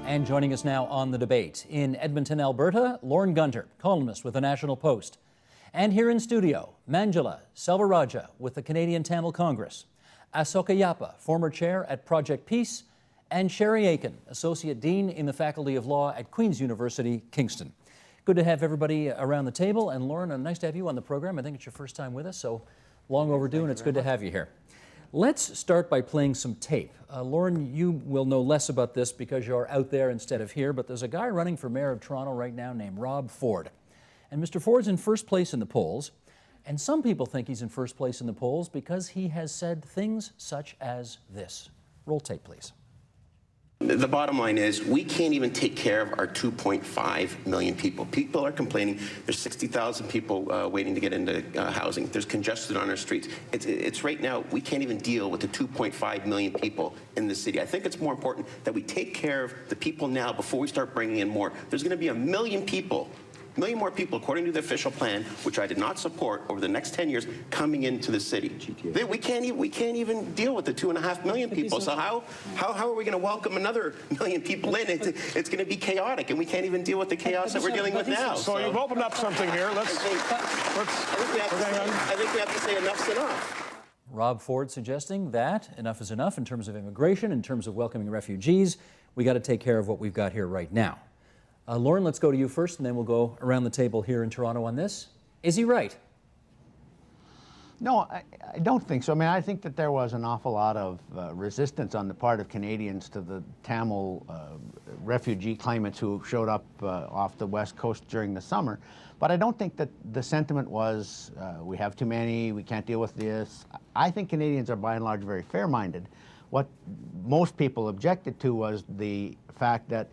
And joining us now on the debate, in Edmonton, Alberta, Lorne Gunter, columnist with the National Post. And here in studio, Manjula Selvaraja with the Canadian Tamil Congress, Asoka Yapa, former chair at Project Peace, and Sherry Aiken, Associate Dean in the Faculty of Law at Queen's University, Kingston. Good to have everybody around the table, and Lorne, nice to have you on the program. I think it's your first time with us, so long overdue, and it's good to have you here. Let's start by playing some tape. Lorne, you will know less about this because you're out there instead of here, but there's a guy running for mayor of Toronto right now named Rob Ford. And Mr. Ford's in first place in the polls, and some people think he's in first place in the polls because he has said things such as this. Roll tape, please. The bottom line is we can't even take care of our 2.5 million people. People are complaining. There's 60,000 people waiting to get into housing. There's congestion on our streets. It's right now, we can't even deal with the 2.5 million people in the city. I think it's more important that we take care of the people now before we start bringing in more. There's going to be a million more people, according to the official plan, which I did not support, over the next 10 years, coming into the city. We can't even deal with the 2.5 million people. So how are we going to welcome another million people in? It's going to be chaotic, and we can't even deal with the chaos that we're dealing with now. So you've opened up something here. I think we have to say enough's enough. Rob Ford suggesting that enough is enough in terms of immigration, in terms of welcoming refugees. We got to take care of what we've got here right now. Lorne, let's go to you first, and then we'll go around the table here in Toronto on this. Is he right? No, I don't think so. I mean, I think that there was an awful lot of resistance on the part of Canadians to the Tamil refugee claimants who showed up off the West Coast during the summer. But I don't think that the sentiment was, we have too many, we can't deal with this. I think Canadians are by and large very fair-minded. What most people objected to was the fact that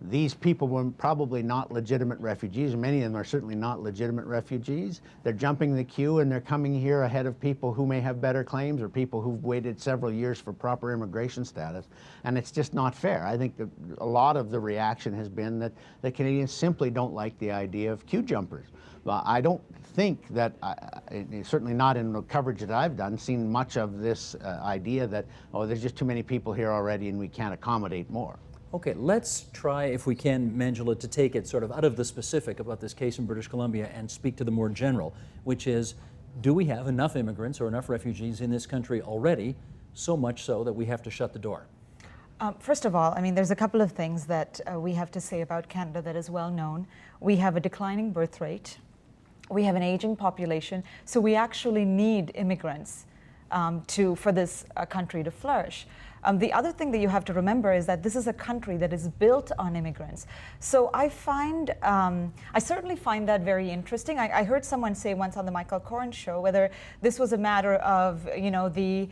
these people were probably not legitimate refugees. Many of them are certainly not legitimate refugees. They're jumping the queue and they're coming here ahead of people who may have better claims or people who've waited several years for proper immigration status. And it's just not fair. I think that a lot of the reaction has been that the Canadians simply don't like the idea of queue jumpers. I don't think that, certainly not in the coverage that I've done, seen much of this idea that, oh, there's just too many people here already and we can't accommodate more. Okay, let's try, if we can, Manjula, to take it sort of out of the specific about this case in British Columbia and speak to the more general, which is, do we have enough immigrants or enough refugees in this country already, so much so that we have to shut the door? First of all, I mean, there's a couple of things that we have to say about Canada that is well known. We have a declining birth rate. We have an aging population. So we actually need immigrants for this country to flourish. The other thing that you have to remember is that this is a country that is built on immigrants. So I certainly find that very interesting. I heard someone say once on the Michael Corrin show whether this was a matter of, you know, the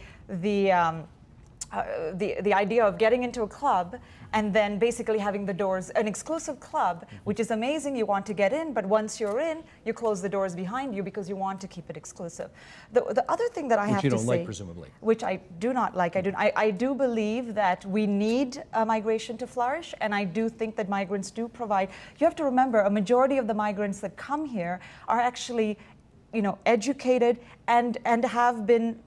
idea of getting into a club and then basically having the doors, an exclusive club, which is amazing, you want to get in, but once you're in, you close the doors behind you because you want to keep it exclusive. The other thing that I have to say— Which you don't like, presumably. Which I do not like. I do believe that we need migration to flourish, and I do think that migrants do provide— You have to remember, a majority of the migrants that come here are actually, you know, educated and have been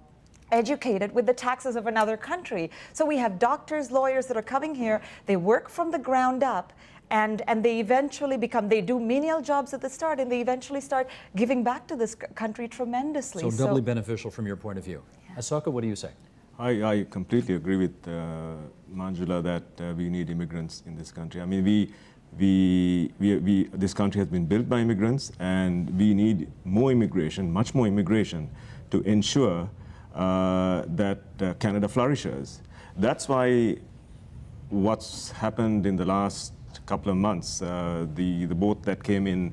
educated with the taxes of another country. So we have doctors, lawyers that are coming here, they work from the ground up, and they eventually they do menial jobs at the start, and they eventually start giving back to this country tremendously. So doubly beneficial from your point of view. Yeah. Asoka, what do you say? I completely agree with Manjula that we need immigrants in this country. I mean, this country has been built by immigrants, and we need more immigration, much more immigration, to ensure that Canada flourishes. That's why what's happened in the last couple of months, the boat that came in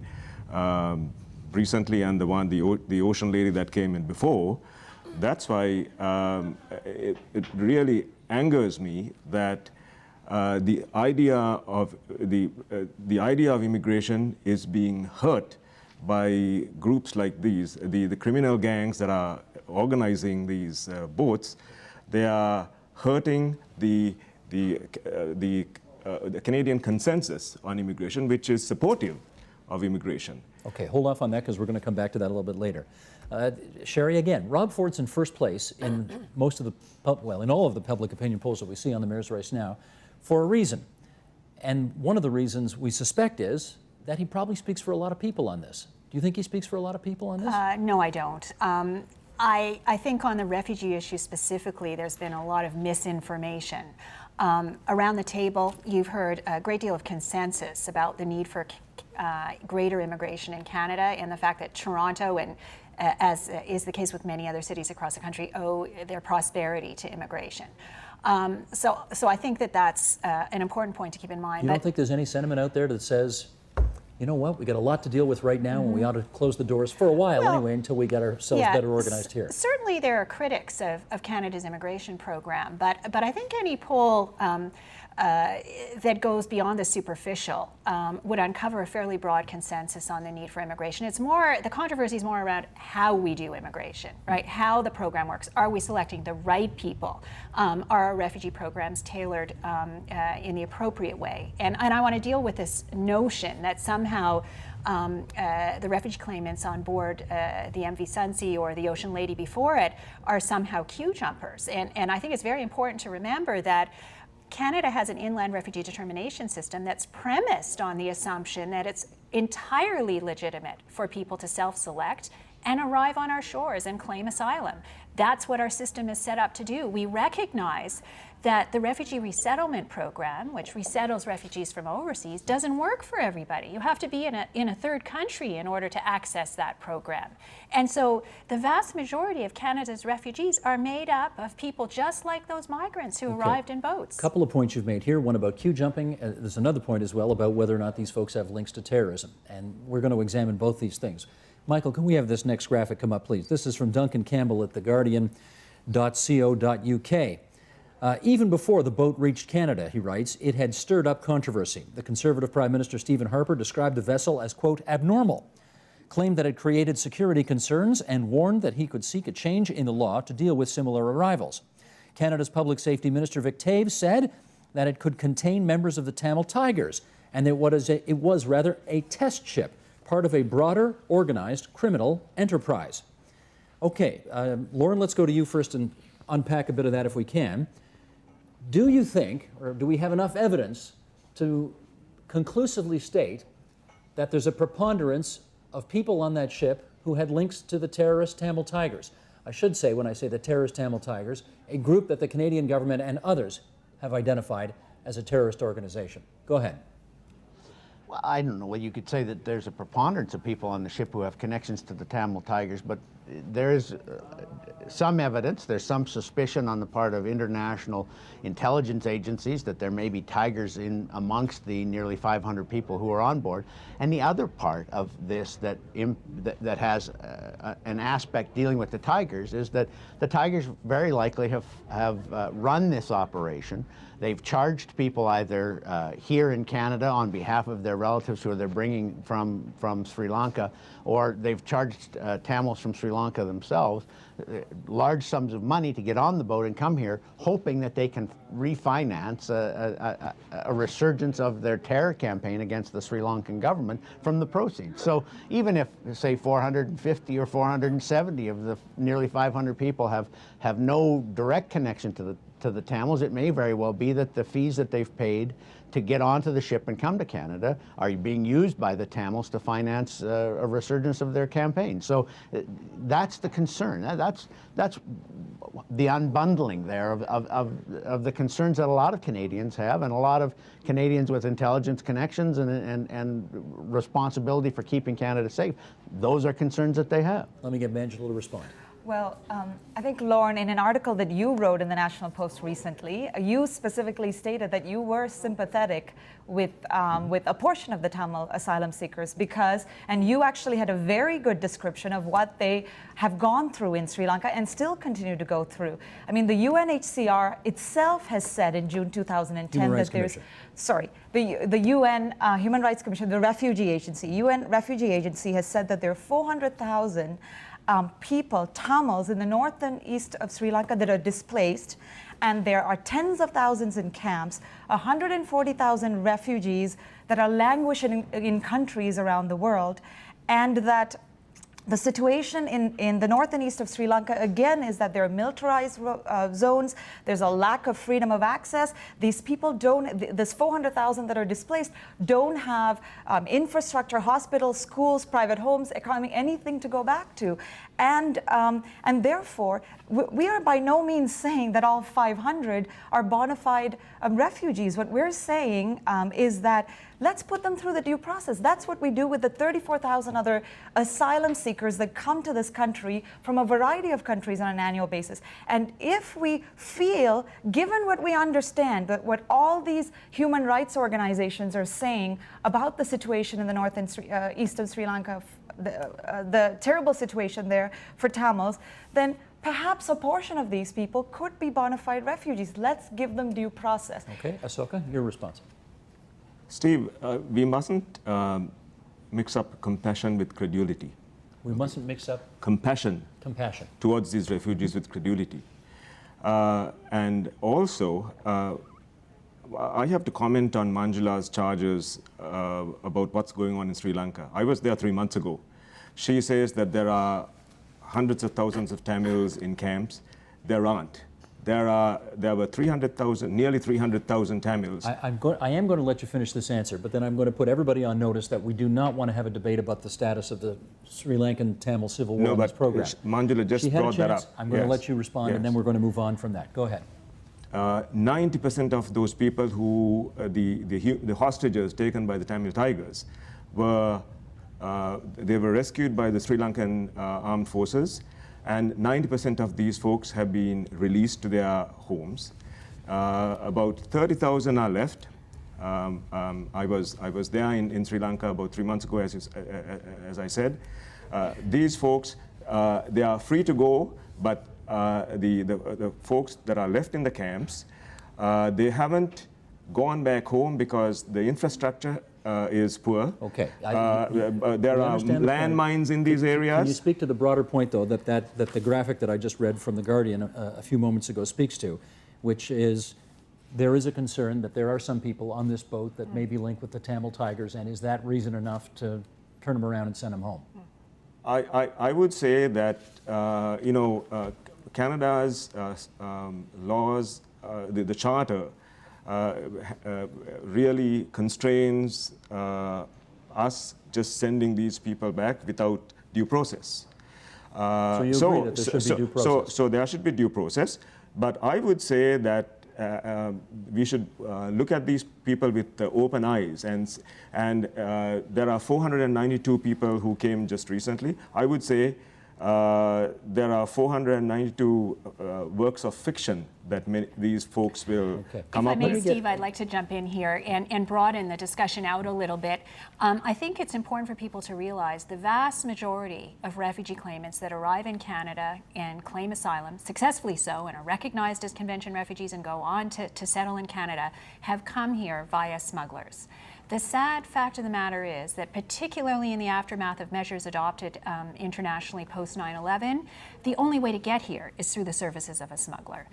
recently and the ocean lady that came in before, that's why it really angers me that the idea of immigration is being hurt by groups like these, the criminal gangs that are organizing these boats. They are hurting the Canadian consensus on immigration, which is supportive of immigration. Okay, hold off on that because we're going to come back to that a little bit later. Sherry, again, Rob Ford's in first place in most of the, in all of the public opinion polls that we see on the mayor's race now for a reason. And one of the reasons we suspect is that he probably speaks for a lot of people on this. Do you think he speaks for a lot of people on this? No, I don't. I think on the refugee issue specifically, there's been a lot of misinformation. Around the table, you've heard a great deal of consensus about the need for greater immigration in Canada and the fact that Toronto, and as is the case with many other cities across the country, owe their prosperity to immigration. So I think that that's an important point to keep in mind. You don't think there's any sentiment out there that says, you know what, we got a lot to deal with right now, and we ought to close the doors for a while anyway until we get ourselves better organized here? Certainly there are critics of Canada's immigration program, but I think any poll that goes beyond the superficial would uncover a fairly broad consensus on the need for immigration. It's more, the controversy is more around how we do immigration, right? How the program works. Are we selecting the right people? Are our refugee programs tailored in the appropriate way? And I want to deal with this notion that somehow the refugee claimants on board the MV Sunsea or the Ocean Lady before it are somehow queue jumpers. And I think it's very important to remember that Canada has an inland refugee determination system that's premised on the assumption that it's entirely legitimate for people to self-select and arrive on our shores and claim asylum. That's what our system is set up to do. We recognize that the refugee resettlement program, which resettles refugees from overseas, doesn't work for everybody. You have to be in a third country in order to access that program. And so the vast majority of Canada's refugees are made up of people just like those migrants who arrived in boats. A couple of points you've made here, one about queue jumping. There's another point as well about whether or not these folks have links to terrorism. And we're going to examine both these things. Michael, can we have this next graphic come up, please? This is from Duncan Campbell at theguardian.co.uk. Even before the boat reached Canada, he writes, it had stirred up controversy. The Conservative Prime Minister Stephen Harper described the vessel as, quote, abnormal, claimed that it created security concerns, and warned that he could seek a change in the law to deal with similar arrivals. Canada's Public Safety Minister Vic Taves said that it could contain members of the Tamil Tigers, and it was rather a test ship, part of a broader, organized criminal enterprise. Okay, Lauren, let's go to you first and unpack a bit of that if we can. Do you think, or do we have enough evidence to conclusively state that there's a preponderance of people on that ship who had links to the terrorist Tamil Tigers? I should say, when I say the terrorist Tamil Tigers, a group that the Canadian government and others have identified as a terrorist organization. Go ahead. Well, I don't know. Well, you could say that there's a preponderance of people on the ship who have connections to the Tamil Tigers, but there is some evidence, there's some suspicion on the part of international intelligence agencies that there may be Tigers in amongst the nearly 500 people who are on board. And the other part of this that has an aspect dealing with the Tigers is that the Tigers very likely have run this operation. They've charged people either here in Canada on behalf of their relatives who they're bringing from Sri Lanka, or they've charged Tamils from Sri Lanka themselves large sums of money to get on the boat and come here, hoping that they can refinance a resurgence of their terror campaign against the Sri Lankan government from the proceeds. So even if, say, 450 or 470 of the nearly 500 people have no direct connection to the Tamils, it may very well be that the fees that they've paid to get onto the ship and come to Canada are being used by the Tamils to finance a resurgence of their campaign. So that's the concern. That's the unbundling there of the concerns that a lot of Canadians have, and a lot of Canadians with intelligence connections and responsibility for keeping Canada safe. Those are concerns that they have. Let me get Angela to respond. Well, I think, Lauren, in an article that you wrote in the National Post recently, you specifically stated that you were sympathetic with a portion of the Tamil asylum seekers because, and you actually had a very good description of what they have gone through in Sri Lanka and still continue to go through. I mean, the UNHCR itself has said in June 2010 that there's, the UN Human Rights Commission, the Refugee Agency, UN Refugee Agency has said that there are 400,000 people, Tamils, in the north and east of Sri Lanka that are displaced, and there are tens of thousands in camps, 140,000 refugees that are languishing in countries around the world, and that The situation in the north and east of Sri Lanka, again, is that there are militarized zones. There's a lack of freedom of access. These people don't, this 400,000 that are displaced, don't have infrastructure, hospitals, schools, private homes, economy, anything to go back to. And therefore, we are by no means saying that all 500 are bona fide refugees. What we're saying is that let's put them through the due process. That's what we do with the 34,000 other asylum seekers that come to this country from a variety of countries on an annual basis. And if we feel, given what we understand, that what all these human rights organizations are saying about the situation in the north and east of Sri Lanka, the terrible situation there for Tamils, then perhaps a portion of these people could be bona fide refugees. Let's give them due process. Okay, Asoka, your response. Steve, we mustn't mix up compassion with credulity. We mustn't mix up Compassion towards these refugees with credulity. And also, I have to comment on Manjula's charges about what's going on in Sri Lanka. I was there 3 months ago. She says that there are hundreds of thousands of Tamils in camps. There aren't. There were 300,000, nearly 300,000 Tamils. I am going to let you finish this answer, but then I'm going to put everybody on notice that we do not want to have a debate about the status of the Sri Lankan Tamil civil war in this program. Manjula just brought that up. I'm going to let you respond, and then we're going to move on from that. Go ahead. 90% of those people who, the hostages taken by the Tamil Tigers, they were rescued by the Sri Lankan armed forces. And 90% of these folks have been released to their homes. About 30,000 are left. I was there in Sri Lanka about 3 months ago, as I said. These folks, they are free to go, but the folks that are left in the camps, they haven't gone back home because the infrastructure is poor. Okay. There are landmines in these areas. Can you speak to the broader point, though, that the graphic that I just read from The Guardian a few moments ago speaks to, which is there is a concern that there are some people on this boat that may be linked with the Tamil Tigers, and is that reason enough to turn them around and send them home? I would say that, Canada's laws, the charter, really constrains us just sending these people back without due process. So you agree that there should be due process? So there should be due process, but I would say that we should look at these people with open eyes, and there are 492 people who came just recently. I would say there are 492 works of fiction that these folks will come up with. If I may, Steve, I'd like to jump in here and broaden the discussion out a little bit. I think it's important for people to realize the vast majority of refugee claimants that arrive in Canada and claim asylum, successfully so, and are recognized as convention refugees and go on to settle in Canada, have come here via smugglers. The sad fact of the matter is that, particularly in the aftermath of measures adopted internationally post 9/11, the only way to get here is through the services of a smuggler.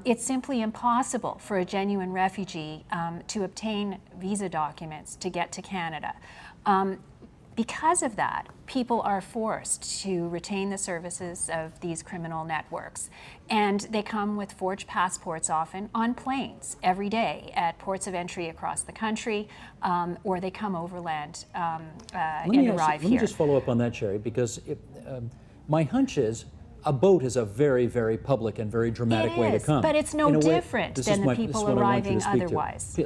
It's simply impossible for a genuine refugee to obtain visa documents to get to Canada. Because of that, people are forced to retain the services of these criminal networks. And they come with forged passports, often on planes every day at ports of entry across the country, or they come overland and arrive here. Let me just follow up on that, Sherry, because my hunch is a boat is a very, very public and very dramatic way to come. But it's no different than the people arriving otherwise.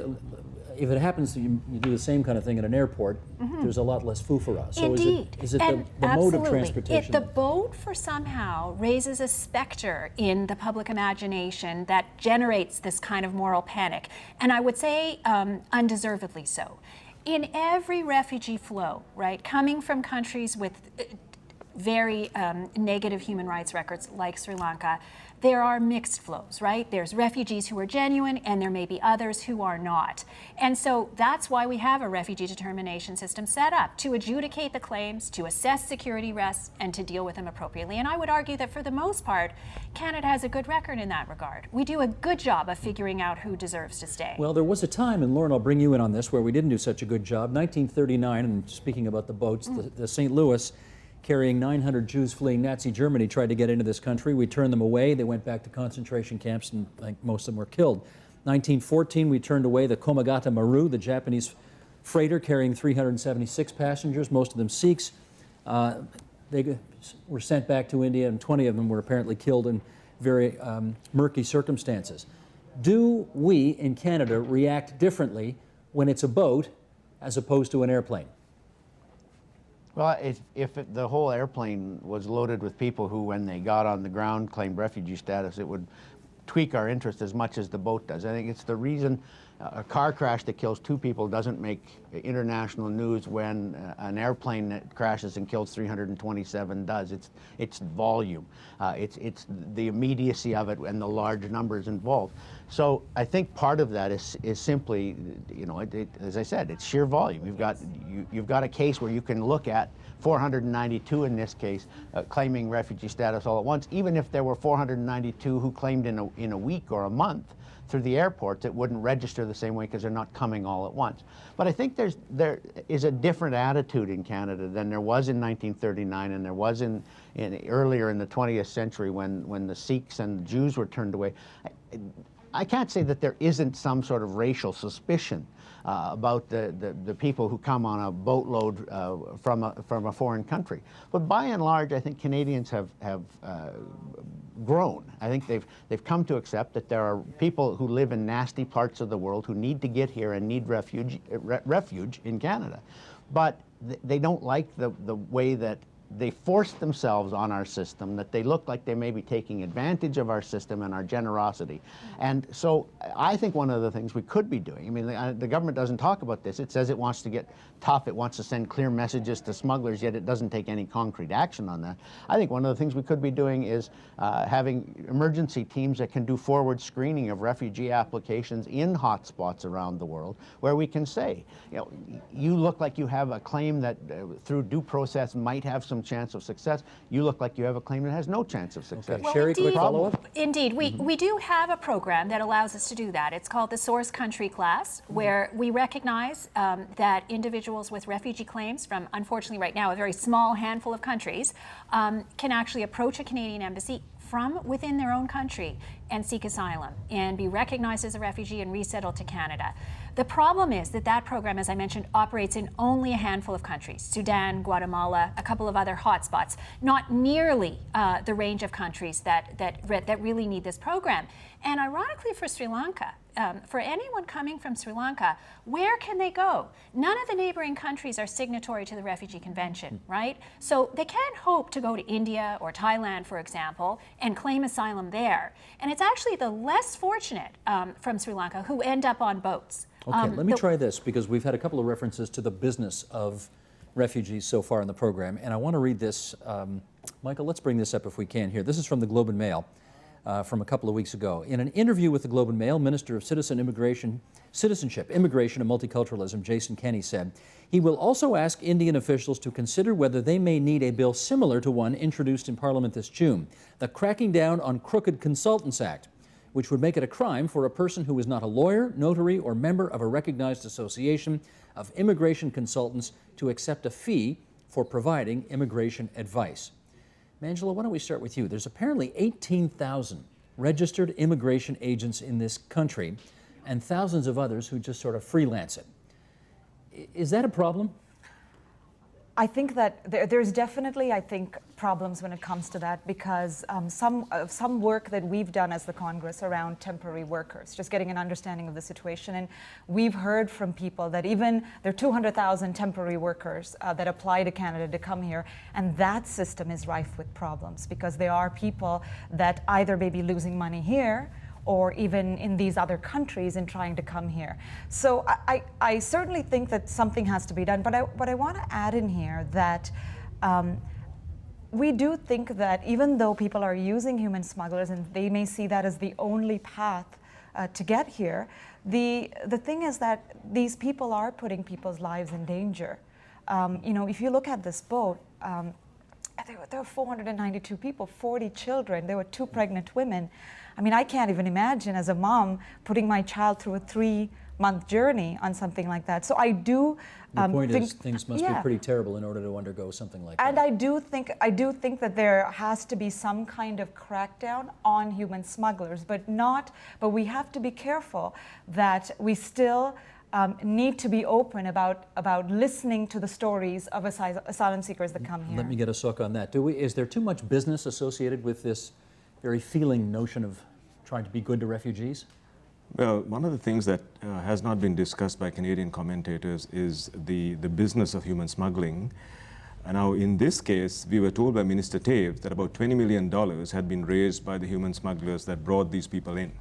If it happens that you do the same kind of thing at an airport, there's a lot less foo-for-us. So Indeed. Is it the mode of transportation? The boat, for somehow, raises a specter in the public imagination that generates this kind of moral panic. And I would say undeservedly so. In every refugee flow, right, coming from countries with very negative human rights records like Sri Lanka, there are mixed flows, right? There's refugees who are genuine, and there may be others who are not. And so that's why we have a refugee determination system set up, to adjudicate the claims, to assess security risks, and to deal with them appropriately. And I would argue that for the most part, Canada has a good record in that regard. We do a good job of figuring out who deserves to stay. Well, there was a time, and Lauren, I'll bring you in on this, where we didn't do such a good job. 1939, and speaking about the boats, the St. Louis carrying 900 Jews fleeing Nazi Germany tried to get into this country. We turned them away. They went back to concentration camps, and I think most of them were killed. 1914, we turned away the Komagata Maru, the Japanese freighter carrying 376 passengers, most of them Sikhs. They were sent back to India, and 20 of them were apparently killed in very murky circumstances. Do we in Canada react differently when it's a boat as opposed to an airplane? Well, if the whole airplane was loaded with people who, when they got on the ground, claimed refugee status, it would tweak our interest as much as the boat does. I think it's the reason a car crash that kills 2 people doesn't make international news when an airplane that crashes and kills 327 does. It's volume. It's the immediacy of it and the large numbers involved. So I think part of that is simply, you know, as I said, it's sheer volume. You've got a case where you can look at 492 in this case claiming refugee status all at once. Even if there were 492 who claimed in a week or a month through the airports, it wouldn't register the same way because they're not coming all at once. But I think there is a different attitude in Canada than there was in 1939 and there was in earlier in the 20th century when the Sikhs and the Jews were turned away. I can't say that there isn't some sort of racial suspicion about the people who come on a boatload from a foreign country. But by and large, I think Canadians have grown. I think they've come to accept that there are people who live in nasty parts of the world who need to get here and need refuge in Canada. But they don't like the way that they force themselves on our system, that they look like they may be taking advantage of our system and our generosity. And so I think one of the things we could be doing, I mean, the government doesn't talk about this. It says it wants to get tough, it wants to send clear messages to smugglers, yet it doesn't take any concrete action on that. I think one of the things we could be doing is having emergency teams that can do forward screening of refugee applications in hotspots around the world, where we can say, you know, you look like you have a claim that through due process might have some chance of success. You look like you have a claim that has no chance of success. Okay. Well, Sherry, quick follow-up? Indeed, we do have a program that allows us to do that. It's called the Source Country Class, where we recognize that individuals with refugee claims from, unfortunately right now, a very small handful of countries can actually approach a Canadian embassy from within their own country and seek asylum and be recognized as a refugee and resettled to Canada. The problem is that that program, as I mentioned, operates in only a handful of countries: Sudan, Guatemala, a couple of other hotspots, not nearly the range of countries that really need this program. And ironically for Sri Lanka, for anyone coming from Sri Lanka, where can they go? None of the neighboring countries are signatory to the Refugee Convention, right? So they can't hope to go to India or Thailand, for example, and claim asylum there. And it's actually the less fortunate from Sri Lanka who end up on boats. Okay, let me try this, because we've had a couple of references to the business of refugees so far in the program, and I want to read this. Michael, let's bring this up if we can here. This is from the Globe and Mail from a couple of weeks ago. In an interview with the Globe and Mail, Minister of Citizenship, Immigration and Multiculturalism, Jason Kenney, said he will also ask Indian officials to consider whether they may need a bill similar to one introduced in Parliament this June, the Cracking Down on Crooked Consultants Act, which would make it a crime for a person who is not a lawyer, notary, or member of a recognized association of immigration consultants to accept a fee for providing immigration advice. Mangela, why don't we start with you? There's apparently 18,000 registered immigration agents in this country and thousands of others who just sort of freelance it. Is that a problem? I think that there's definitely, I think, problems when it comes to that, because some work that we've done as the Congress around temporary workers, just getting an understanding of the situation, and we've heard from people that even there are 200,000 temporary workers that apply to Canada to come here, and that system is rife with problems, because there are people that either may be losing money here or even in these other countries in trying to come here. So I certainly think that something has to be done, but I want to add in here that we do think that even though people are using human smugglers and they may see that as the only path to get here, the thing is that these people are putting people's lives in danger. You know, if you look at this boat, there were 492 people, 40 children, there were 2 pregnant women. I mean, I can't even imagine as a mom putting my child through a 3 month journey on something like that. So I do The point think is, things must be pretty terrible in order to undergo something like and that. I do think that there has to be some kind of crackdown on human smugglers, but we have to be careful that we still need to be open about listening to the stories of asylum seekers that come here. Let me get a sook on that. Is there too much business associated with this very feeling notion of trying to be good to refugees? Well, one of the things that has not been discussed by Canadian commentators is the business of human smuggling. And now, in this case, we were told by Minister Taves that about $20 million had been raised by the human smugglers that brought these people in.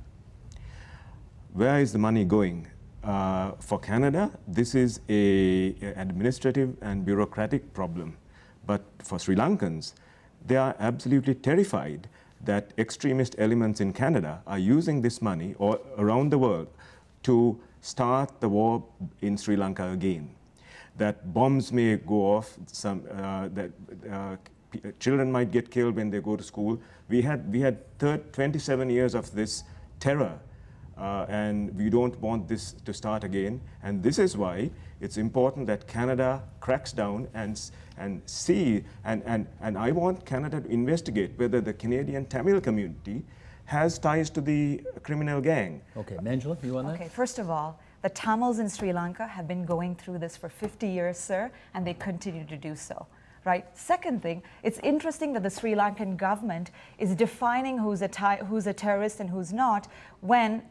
Where is the money going? For Canada, this is an administrative and bureaucratic problem. But for Sri Lankans, they are absolutely terrified that extremist elements in Canada are using this money or around the world to start the war in Sri Lanka again. That bombs may go off, children might get killed when they go to school. We had 27 years of this terror, and we don't want this to start again. And this is why it's important that Canada cracks down and see, and I want Canada to investigate whether the Canadian Tamil community has ties to the criminal gang. Okay, Manjula, you on that? Okay, first of all, the Tamils in Sri Lanka have been going through this for 50 years, sir, and they continue to do so. Right. Second thing, it's interesting that the Sri Lankan government is defining who's a terrorist and who's not, when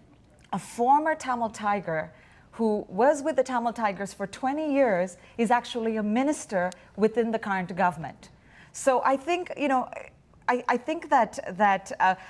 a former Tamil tiger who was with the Tamil Tigers for 20 years is actually a minister within the current government. So I think, I think that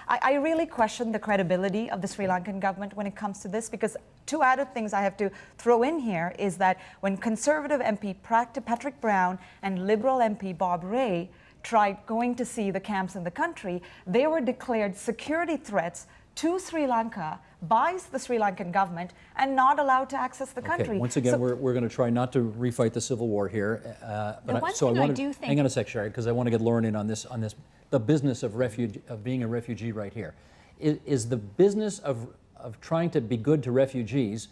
I really question the credibility of the Sri Lankan government when it comes to this, because two added things I have to throw in here is that when Conservative MP Patrick Brown and Liberal MP Bob Rae tried going to see the camps in the country, they were declared security threats to Sri Lanka by the Sri Lankan government and not allowed to access the country. Okay, once again, we're going to try not to refight the civil war here. Hang on a sec, Sherry, because I want to get Lauren in on this, the business of being a refugee right here. Is the business of trying to be good to refugees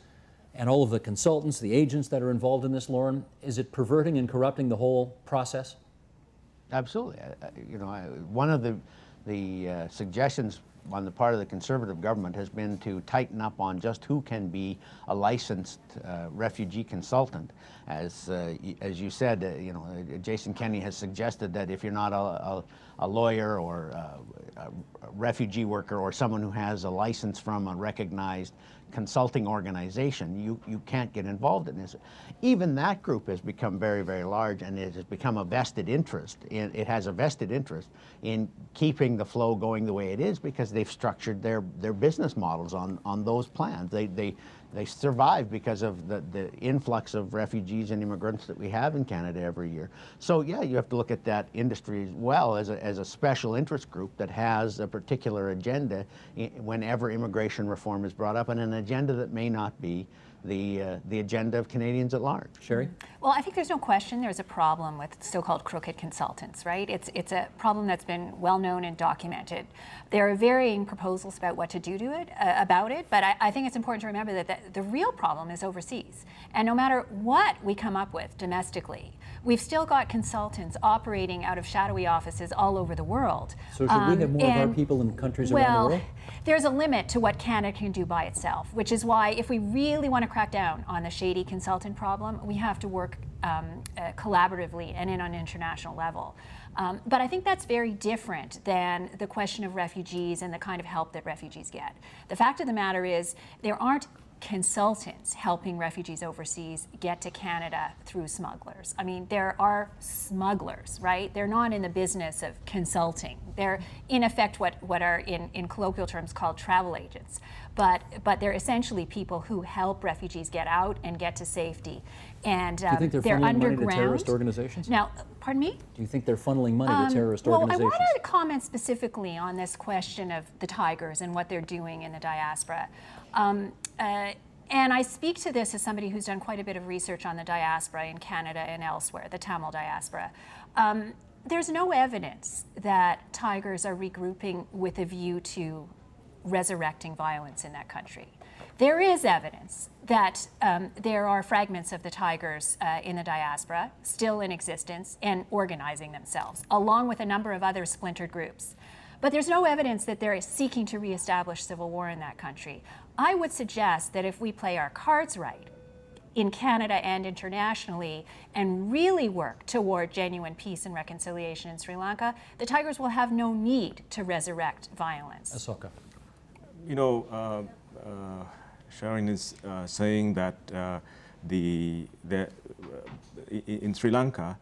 and all of the consultants, the agents that are involved in this, Lauren, is it perverting and corrupting the whole process? Absolutely. One of the suggestions on the part of the Conservative government has been to tighten up on just who can be a licensed refugee consultant. As you said, Jason Kenney has suggested that if you're not a lawyer or a refugee worker or someone who has a license from a recognized consulting organization, you can't get involved in this. Even that group has become very, very large, and it has become a vested interest. It has a vested interest in keeping the flow going the way it is, because they've structured their business models on those plans. They survive because of the influx of refugees and immigrants that we have in Canada every year. So yeah, you have to look at that industry as well as a special interest group that has a particular agenda whenever immigration reform is brought up, and an agenda that may not be the agenda of Canadians at large. Sherry? Well, I think there's no question there's a problem with so-called crooked consultants, right? It's a problem that's been well known and documented. There are varying proposals about what to do about it, but I think it's important to remember that the real problem is overseas. And no matter what we come up with domestically, we've still got consultants operating out of shadowy offices all over the world. So should we have more of our people in countries around the world? Well, there's a limit to what Canada can do by itself, which is why if we really want to crack down on the shady consultant problem, we have to work collaboratively and on an international level. But I think that's very different than the question of refugees and the kind of help that refugees get. The fact of the matter is there aren't consultants helping refugees overseas get to Canada through smugglers. I mean, there are smugglers, right? They're not in the business of consulting. They're in effect what are in colloquial terms called travel agents. But they're essentially people who help refugees get out and get to safety. And do you think they're funneling money to terrorist organizations? Now, pardon me? Do you think they're funneling money to terrorist organizations? Well, I wanted to comment specifically on this question of the Tigers and what they're doing in the diaspora. And I speak to this as somebody who's done quite a bit of research on the diaspora in Canada and elsewhere, the Tamil diaspora. There's no evidence that Tigers are regrouping with a view to resurrecting violence in that country. There is evidence that there are fragments of the Tigers in the diaspora still in existence and organizing themselves, along with a number of other splintered groups. But there's no evidence that they're seeking to reestablish civil war in that country. I would suggest that if we play our cards right, in Canada and internationally, and really work toward genuine peace and reconciliation in Sri Lanka, the Tigers will have no need to resurrect violence. Asoka. You know, Sharon is saying that in Sri Lanka,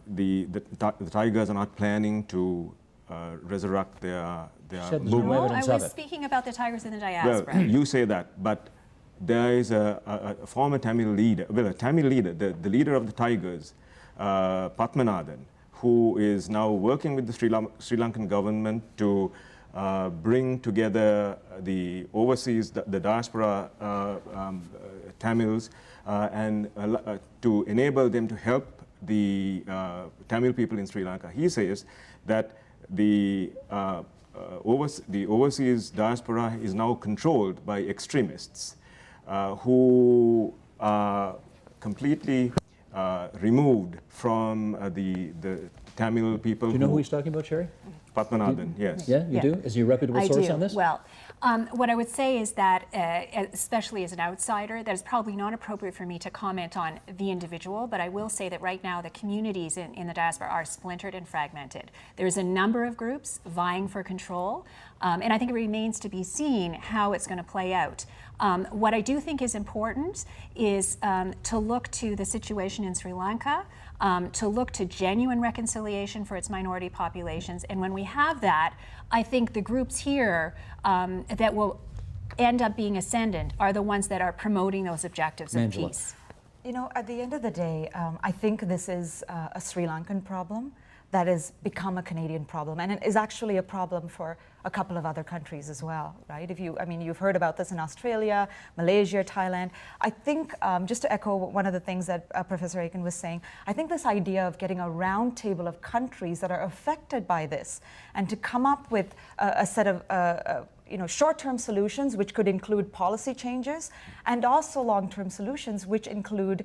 the Tigers are not planning to resurrect their Said no movement. evidence I of was it. speaking about the Tigers in the diaspora. Well, you say that, but there is a former Tamil leader, well, a Tamil leader, the leader of the Tigers, Padmanathan, who is now working with the Sri Lankan government to bring together the overseas, the diaspora Tamils, and to enable them to help the Tamil people in Sri Lanka. He says that the overseas diaspora is now controlled by extremists who are completely removed from the Tamil people. Do you know who he's talking about, Sherry? Padmanathan, yes. Yeah, you do? Is he a reputable source on this? Well, what I would say is that, especially as an outsider, that it's probably not appropriate for me to comment on the individual, but I will say that right now the communities in the diaspora are splintered and fragmented. There's a number of groups vying for control, and I think it remains to be seen how it's going to play out. What I do think is important is to look to the situation in Sri Lanka, to look to genuine reconciliation for its minority populations. And when we have that, I think the groups here that will end up being ascendant are the ones that are promoting those objectives of Angela. peace. You know, at the end of the day, I think this is a Sri Lankan problem that has become a Canadian problem, and it is actually a problem for a couple of other countries as well, right? I mean, you've heard about this in Australia, Malaysia, Thailand. I think, just to echo one of the things that Professor Aiken was saying, I think this idea of getting a round table of countries that are affected by this and to come up with a set of short-term solutions, which could include policy changes, and also long-term solutions, which include,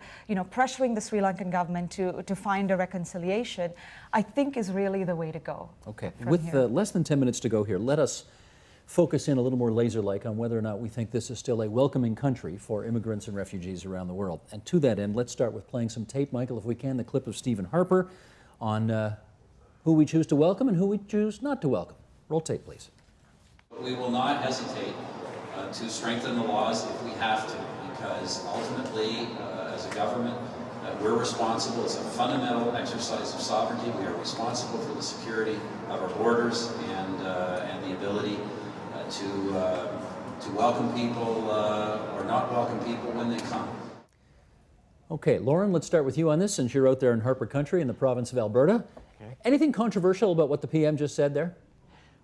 pressuring the Sri Lankan government to find a reconciliation, I think is really the way to go. Okay, from with here. less than 10 minutes to go here, let us focus in a little more laser-like on whether or not we think this is still a welcoming country for immigrants and refugees around the world. And to that end, let's start with playing some tape, Michael, if we can, the clip of Stephen Harper on who we choose to welcome and who we choose not to welcome. Roll tape, please. We will not hesitate to strengthen the laws if we have to, because ultimately, as a government, we're responsible. It's a fundamental exercise of sovereignty. We are responsible for the security of our borders and the ability to welcome people or not welcome people when they come. Okay, Lauren, let's start with you on this, since you're out there in Harper Country in the province of Alberta. Okay. Anything controversial about what the PM just said there?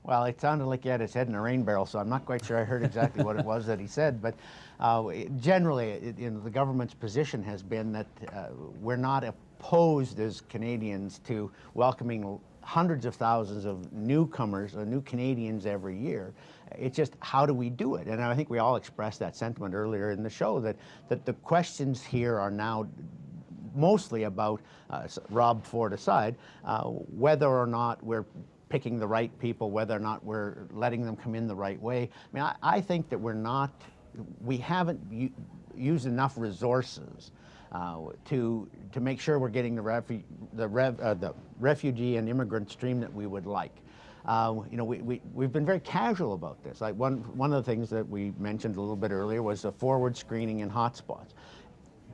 Well, it sounded like he had his head in a rain barrel, so I'm not quite sure I heard exactly what it was that he said. But generally, the government's position has been that we're not opposed as Canadians to welcoming hundreds of thousands of newcomers or new Canadians every year. It's just, how do we do it? And I think we all expressed that sentiment earlier in the show, that the questions here are now mostly about, Rob Ford aside, whether or not we're picking the right people, whether or not we're letting them come in the right way. I mean, I think that we haven't used enough resources to make sure we're getting the refugee and immigrant stream that we would like. We've been very casual about this. Like one of the things that we mentioned a little bit earlier was the forward screening in hotspots.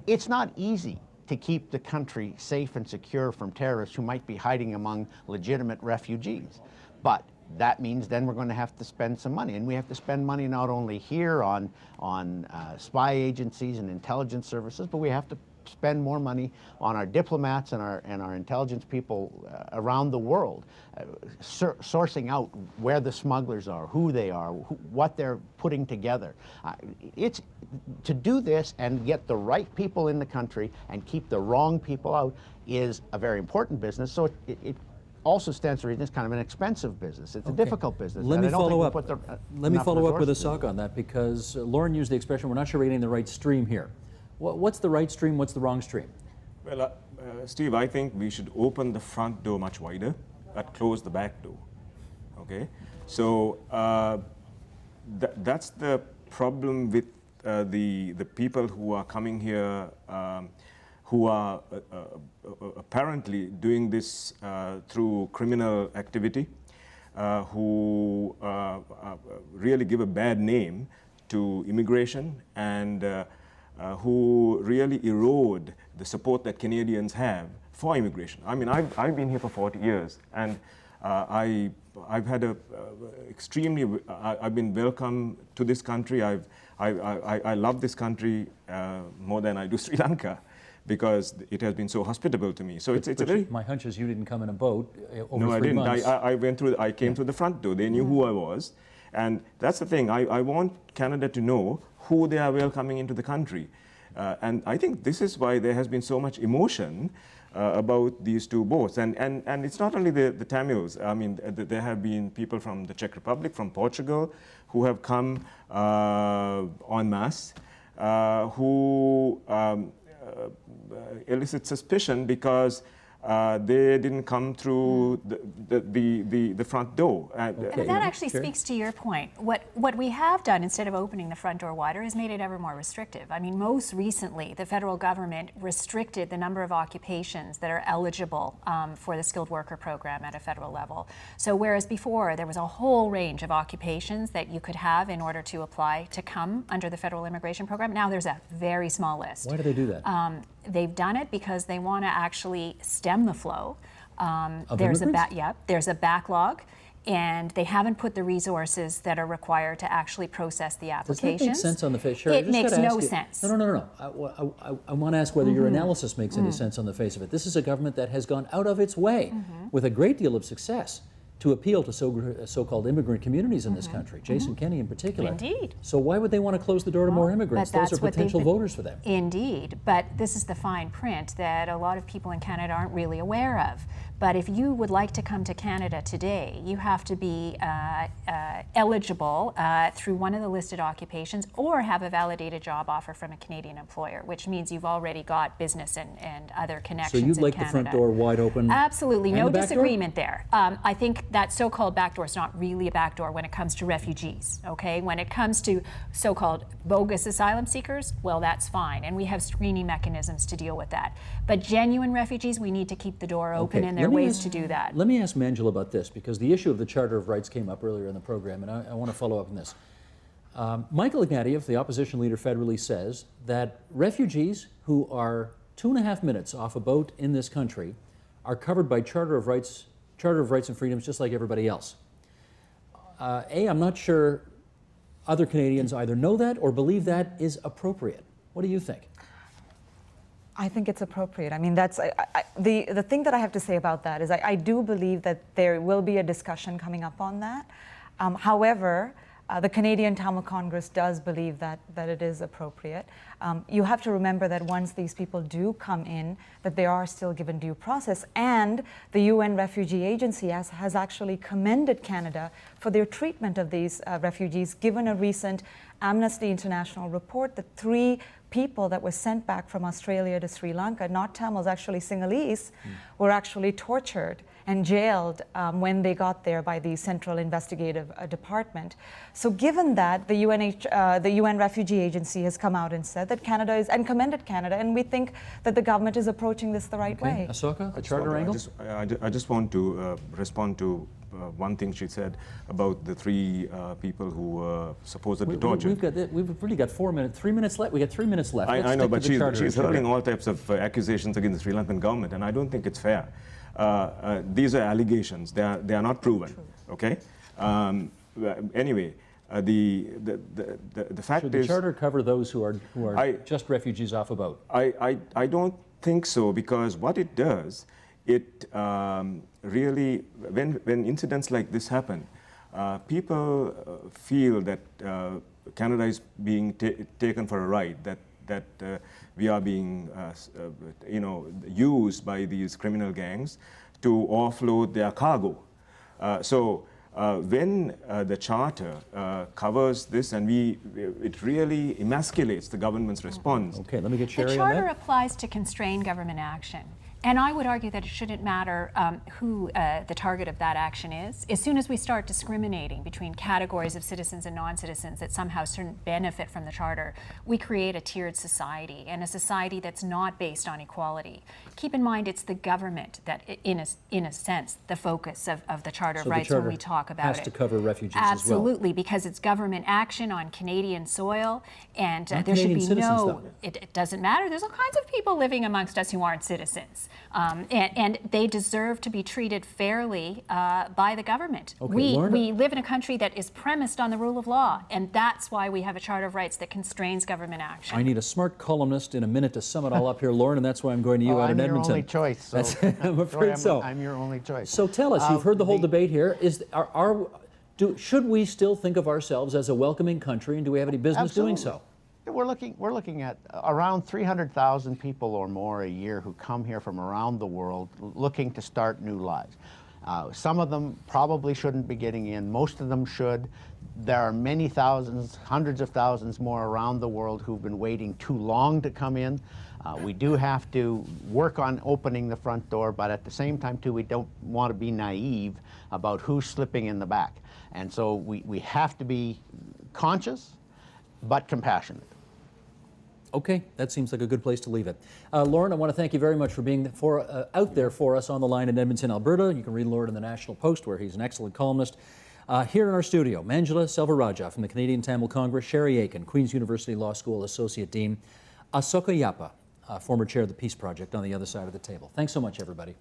It's not easy to keep the country safe and secure from terrorists who might be hiding among legitimate refugees. But that means then we're going to have to spend some money. And we have to spend money not only here on spy agencies and intelligence services, but we have to spend more money on our diplomats and our intelligence people around the world, sourcing out where the smugglers are, who they are, what they're putting together. It's to do this and get the right people in the country and keep the wrong people out is a very important business. So also stands to reason it's kind of an expensive business. It's a difficult business. Let me follow up. Let me follow up with Ashoka Ashoka on that, because Lauren used the expression, we're not sure we're getting the right stream here. What's the right stream? What's the wrong stream? Well, Steve, I think we should open the front door much wider, but close the back door. Okay, so that's the problem with the people who are coming here, who are apparently doing this through criminal activity, who really give a bad name to immigration, and who really erode the support that Canadians have for immigration. I mean, I've been here for 40 years, and I've had I've been welcome to this country. I love this country more than I do Sri Lanka, because it has been so hospitable to me. So it's a very... My hunch is you didn't come in a boat over No, 3 months. I went through. I came through the front door. They knew who I was, and that's the thing. I want Canada to know who they are welcoming into the country, and I think this is why there has been so much emotion about these two boats. And it's not only the Tamils. I mean, there have been people from the Czech Republic, from Portugal, who have come en masse, who elicit suspicion because they didn't come through the front door. That actually speaks to your point. What we have done, instead of opening the front door wider, is made it ever more restrictive. I mean, most recently, the federal government restricted the number of occupations that are eligible for the skilled worker program at a federal level. So whereas before there was a whole range of occupations that you could have in order to apply to come under the federal immigration program, now there's a very small list. Why do they do that? They've done it because they want to actually stem the flow. Of There's immigrants? there's a backlog, and they haven't put the resources that are required to actually process the Does applications. that make sense on the face? Sure, I It just makes gotta no ask you- sense. No. I want to ask whether your analysis makes any sense on the face of it. This is a government that has gone out of its way with a great deal of success to appeal to so-called immigrant communities in this country, Jason Kenney in particular. Indeed. So why would they want to close the door to more immigrants? But Those are that's what they've potential been- voters for them. Indeed, but this is the fine print that a lot of people in Canada aren't really aware of. But if you would like to come to Canada today, you have to be eligible through one of the listed occupations or have a validated job offer from a Canadian employer, which means you've already got business and other So connections in you'd like Canada. the front door wide open? Absolutely, and no the back door? disagreement there. I think that so-called back door is not really a back door when it comes to refugees, okay? When it comes to so-called bogus asylum seekers, well, that's fine, and we have screening mechanisms to deal with that. But genuine refugees, we need to keep the door open, Okay, and there are let me ways ask- to do that. Let me ask Manjula about this, because the issue of the Charter of Rights came up earlier in the program, and I want to follow up on this. Michael Ignatieff, the opposition leader federally, says that refugees who are 2.5 minutes off a boat in this country are covered by Charter of Rights and Freedoms just like everybody else. I'm not sure other Canadians either know that or believe that is appropriate. What do you think? I think it's appropriate. I mean, that's the thing that I have to say about that is I do believe that there will be a discussion coming up on that. However, the Canadian Tamil Congress does believe that it is appropriate. You have to remember that once these people do come in, that they are still given due process, and the UN Refugee Agency has actually commended Canada for their treatment of these refugees, given a recent Amnesty International report that 3 people that were sent back from Australia to Sri Lanka, not Tamils, actually Sinhalese, were actually tortured and jailed when they got there by the Central Investigative Department. So given that, the UN Refugee Agency has come out and said that Canada is, and commended Canada, and we think that the government is approaching this the right way. Ashoka, the Charter angle? I just want to respond to one thing she said about the 3 people who were supposedly tortured. We've really got 3 minutes left. We got 3 minutes left. Let's I know, stick but to the Charter she's issue. hurling all types of accusations against the Sri Lankan government, and I don't think it's fair. These are allegations; they are not proven. True. Okay. Anyway, the fact Should the is, Charter cover those who are just refugees off a boat? I don't think so, because what it does, it really, when incidents like this happen, people feel that Canada is being taken for a ride, that we are being used by these criminal gangs to offload their cargo. When the charter covers this, and it really emasculates the government's response. Okay, let me get The Sherry on charter that. applies to constrain government action. And I would argue that it shouldn't matter who the target of that action is. As soon as we start discriminating between categories of citizens and non-citizens that somehow shouldn't benefit from the charter, we create a tiered society, and a society that's not based on equality. Keep in mind, it's the government that, in a sense, the focus of the Charter of So the Rights charter when we talk about it. has to cover refugees as well. Absolutely, because it's government action on Canadian soil, and Not there should Canadian be citizens, no. though. It doesn't matter. There's all kinds of people living amongst us who aren't citizens. And they deserve to be treated fairly by the government. Okay, Lorna. We live in a country that is premised on the rule of law, and that's why we have a Charter of Rights that constrains government action. I need a smart columnist in a minute to sum it all up here, Lauren, and that's why I'm going to you out in I'm your Edmonton. only choice. So I'm afraid so. I'm your only choice. So tell us, you've heard the whole debate here. Should we still think of ourselves as a welcoming country, and do we have any business doing so? We're looking at around 300,000 people or more a year who come here from around the world looking to start new lives. Some of them probably shouldn't be getting in. Most of them should. There are many thousands, hundreds of thousands more around the world who've been waiting too long to come in. We do have to work on opening the front door, but at the same time, too, we don't want to be naive about who's slipping in the back. And so we have to be conscious, but compassionate. Okay, that seems like a good place to leave it. Lauren, I want to thank you very much for being out there for us on the line in Edmonton, Alberta. You can read Lauren in the National Post, where he's an excellent columnist. Here in our studio, Manjula Selvarajah from the Canadian Tamil Congress, Sherry Aiken, Queen's University Law School Associate Dean, Asoka Yapa, former chair of the Peace Project, on the other side of the table. Thanks so much, everybody.